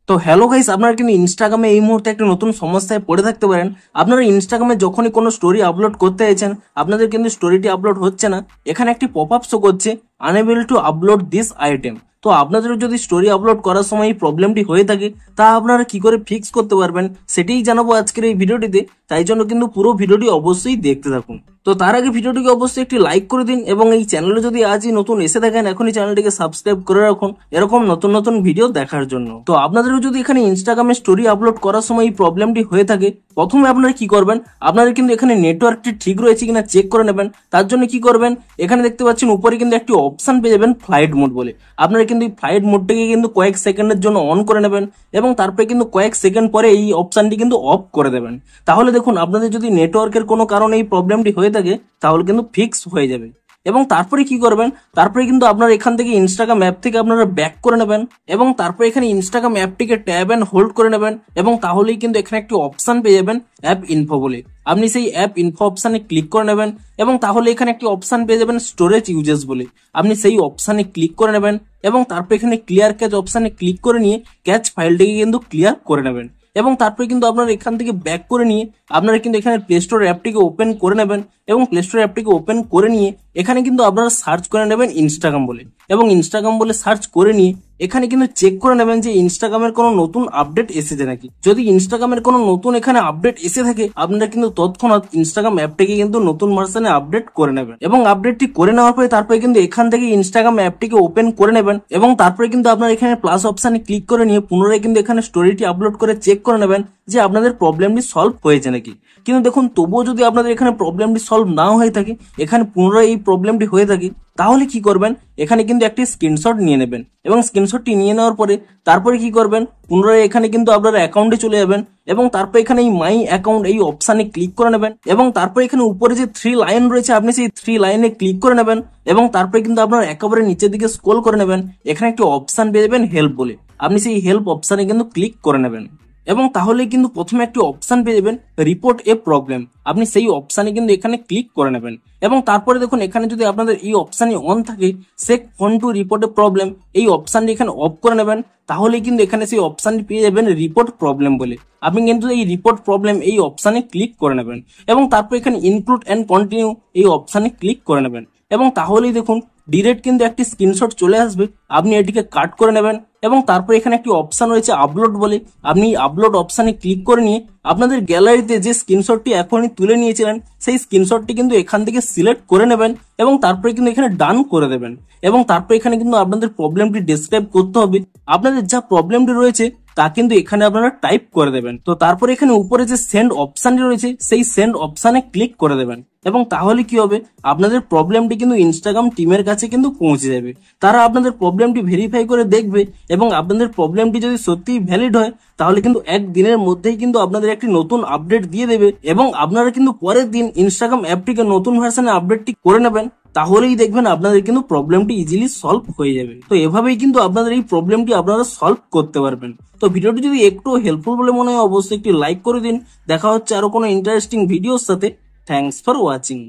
তো hello guys, আপনারা কিন্তু ইনস্টাগ্রামে এই মুহূর্তে একটা নতুন সমস্যায় পড়ে থাকতে পারেন। আপনারা ইনস্টাগ্রামে যখনই কোনো স্টোরি আপলোড করতে চাইছেন, আপনাদের কিন্তু স্টোরিটি আপলোড হচ্ছে না। এখানে একটি পপ আপ শো করছে unable to upload this item. তো আপনাদের যদি স্টোরি আপলোড করার সময় এই প্রবলেমটি হয়ে থাকে, তা আপনারা কি করে ফিক্স করতে পারবেন সেটাই জানাবো আজকের এই ভিডিওটিতে। তাই জন্য কিন্তু পুরো ভিডিওটি অবশ্যই দেখতে থাকুন। তো তার আগে ভিডিওটিকে অবশ্যই একটি লাইক করে দিন এবং এই চ্যানেলে যদি আজই নতুন এসে থাকেন, এখনই চ্যানেলটিকে সাবস্ক্রাইব করে রাখুন এরকম নতুন নতুন ভিডিও দেখার জন্য। তো আপনাদেরও যদি এখানে ইনস্টাগ্রামে স্টোরি আপলোড করার সময় এই প্রবলেমটি হয়ে থাকে, প্রথমে আপনারা কি করবেন, আপনাদের কিন্তু এখানে নেটওয়ার্কটি ঠিক রয়েছে কিনা চেক করে নেবেন। তার জন্য কি করবেন, এখানে দেখতে পাচ্ছেন উপরে কিন্তু একটি অপশন পেয়ে যাবেন ফ্লাইট মোড বলে। আপনারা কিন্তু এই ফ্লাইট মোডটাকে কিন্তু কয়েক সেকেন্ডের জন্য অন করে নেবেন এবং তারপরে কিন্তু কয়েক সেকেন্ড পরে এই অপশনটি কিন্তু অফ করে দেবেন। তাহলে দেখুন, আপনাদের যদি নেটওয়ার্কের কোনো কারণে এই প্রবলেমটি হয়ে থাকে তাহলে কিন্তু ফিক্স হয়ে যাবে। এবং তারপরে কি করবেন, তারপরে কিন্তু আপনারা এখান থেকে ইনস্টাগ্রাম অ্যাপ থেকে আপনারা ব্যাক করে নেবেন এবং তারপরে এখানে ইনস্টাগ্রাম অ্যাপটিকে ট্যাব এন্ড হোল্ড করে নেবেন এবং তাহলেই কিন্তু এখানে একটি অপশন পেয়ে যাবেন অ্যাপ ইনফো বলে। আপনি সেই অ্যাপ ইনফো অপশনে ক্লিক করে নেবেন এবং তাহলে এখানে একটি অপশন পেয়ে যাবেন স্টোরেজ ইউজেস বলে। আপনি সেই অপশনে ক্লিক করে নেবেন এবং তারপর এখানে ক্লিয়ার ক্যাচ অপশনে ক্লিক করে নিয়ে ক্যাচ ফাইলটিকে কিন্তু ক্লিয়ার করে নেবেন এবং তারপরে কিন্তু আপনারা এখান থেকে ব্যাক করে নিয়ে আপনারা কিন্তু এখানে প্লে স্টোর অ্যাপটিকে ওপেন করে নেবেন এবং প্লে স্টোর অ্যাপটিকে ওপেন করে নিয়ে এখানে কিন্তু আপনারা সার্চ করে নেবেন ইনস্টাগ্রাম বলে এবং ইনস্টাগ্রাম বলে সার্চ করে নিয়ে এখানে কিন্তু চেক করে নেবেন যে ইনস্টাগ্রামের কোনো নতুন আপডেট এসেছে নাকি। যদি ইনস্টাগ্রামের কোনো নতুন এখানে আপডেট এসে থাকে, আপনারা কিন্তু তৎক্ষণাৎ ইনস্টাগ্রাম অ্যাপটিকে কিন্তু নতুন ভার্সনে আপডেট করে নেবেন এবং আপডেটটি করে নেওয়ার পরে তারপরে কিন্তু এখান থেকে ইনস্টাগ্রাম অ্যাপটিকে ওপেন করে নেবেন এবং তারপরে কিন্তু আপনার এখানে প্লাস অপশনে ক্লিক করে নিয়ে পুনরায় কিন্তু এখানে স্টোরিটি আপলোড করে চেক করে নেবেন যে আপনাদের প্রবলেমটি সলভ হয়েছে নাকি। কিন্তু দেখুন, তবুও যদি আপনাদের এখানে প্রবলেমটি সলভ নাও হয়ে থাকে, এখানে পুনরায় এই প্রবলেমটি হয়ে থাকে, তাহলে কি করবেন, এখানে কিন্তু একটি স্ক্রিনশট নিয়ে নেবেন এবং স্ক্রিনশটটি নিয়ে নেওয়ার পরে তারপরে কি করবেন, পুনরায় এখানে কিন্তু আপনার অ্যাকাউন্টে চলে যাবেন এবং তারপর এখানে এই মাই অ্যাকাউন্ট এই অপশানে ক্লিক করে নেবেন এবং তারপর এখানে উপরে যে 3 লাইন রয়েছে আপনি সেই 3 লাইনে ক্লিক করে নেবেন এবং তারপরে কিন্তু আপনার একেবারে নিচের দিকে স্ক্রল করে নেবেন। এখানে একটি অপশান পেয়ে যাবেন হেল্প বলে। আপনি সেই হেল্প অপশানে কিন্তু ক্লিক করে নেবেন এবং তাহলে কিন্তু প্রথমে একটি অপশন পেয়ে যাবেন রিপোর্ট এ প্রবলেম। আপনি সেই অপশানে কিন্তু এখানে ক্লিক করে নেবেন এবং তারপরে দেখুন, এখানে যদি আপনাদের এই অপশানই অন থাকে, shake phone to report a problem, এই অপশানটি এখানে অফ করে নেবেন। তাহলেই কিন্তু এখানে সেই অপশানটি পেয়ে যাবেন রিপোর্ট প্রবলেম বলে। আপনি কিন্তু এই রিপোর্ট প্রবলেম এই অপশানে ক্লিক করে নেবেন এবং তারপর এখানে ইনক্লুড এন্ড কন্টিনিউ এই অপশানে ক্লিক করে নেবেন এবং তাহলেই দেখুন ডিরেক্ট কিন্তু একটি স্ক্রিনশট চলে আসবে। আপনি এটিকে কাট করে নেবেন এবং তারপর এখানে একটি অপশন রয়েছে আপলোড বলে। আপনি আপলোড অপশানে ক্লিক করে নিয়ে আপনাদের গ্যালারিতে যে স্ক্রিনশটটি এখনই তুলে নিয়েছিলেন সেই স্ক্রিনশটটি কিন্তু এখান থেকে সিলেক্ট করে নেবেন এবং তারপরে কিন্তু এখানে ডান করে দেবেন এবং তারপর এখানে কিন্তু আপনাদের প্রবলেমটি ডেসক্রাইব করতে হবে। আপনাদের যা প্রবলেমটি রয়েছে তা কিন্তু এখানে আপনারা টাইপ করে দেবেন। তো তারপরে এখানে উপরে যে সেন্ড অপশানটি রয়েছে সেই সেন্ড অপশানে ক্লিক করে দেবেন এবং তাহলে কি হবে, আপনাদের প্রবলেমটি কিন্তু ইনস্টাগ্রাম টিমের কাছে কিন্তু পৌঁছে যাবে। তারা আপনাদের প্রবলেমটি ভেরিফাই করে দেখবে এবং আপনাদের প্রবলেমটি যদি সত্যিই ভ্যালিড হয় তাহলে কিন্তু একদিনের মধ্যেই কিন্তু আপনাদের একটি নতুন আপডেট দিয়ে দেবে এবং আপনারা কিন্তু পরের দিন ইনস্টাগ্রাম অ্যাপটিকে নতুন ভার্সনে আপডেটটি করে নেবেন। তাহলেই দেখবেন আপনাদের কিন্তু প্রবলেমটি ইজিলি সলভ হয়ে যাবে। তো এভাবেই কিন্তু আপনাদের এই প্রবলেমটি আপনারা সলভ করতে পারবেন। তো ভিডিওটি যদি একটু হেল্পফুল বলে মনে হয় অবশ্যই একটি লাইক করে দিন। দেখা হচ্ছে আরো কোনো ইন্টারেস্টিং ভিডিওর সাথে। Thanks for watching.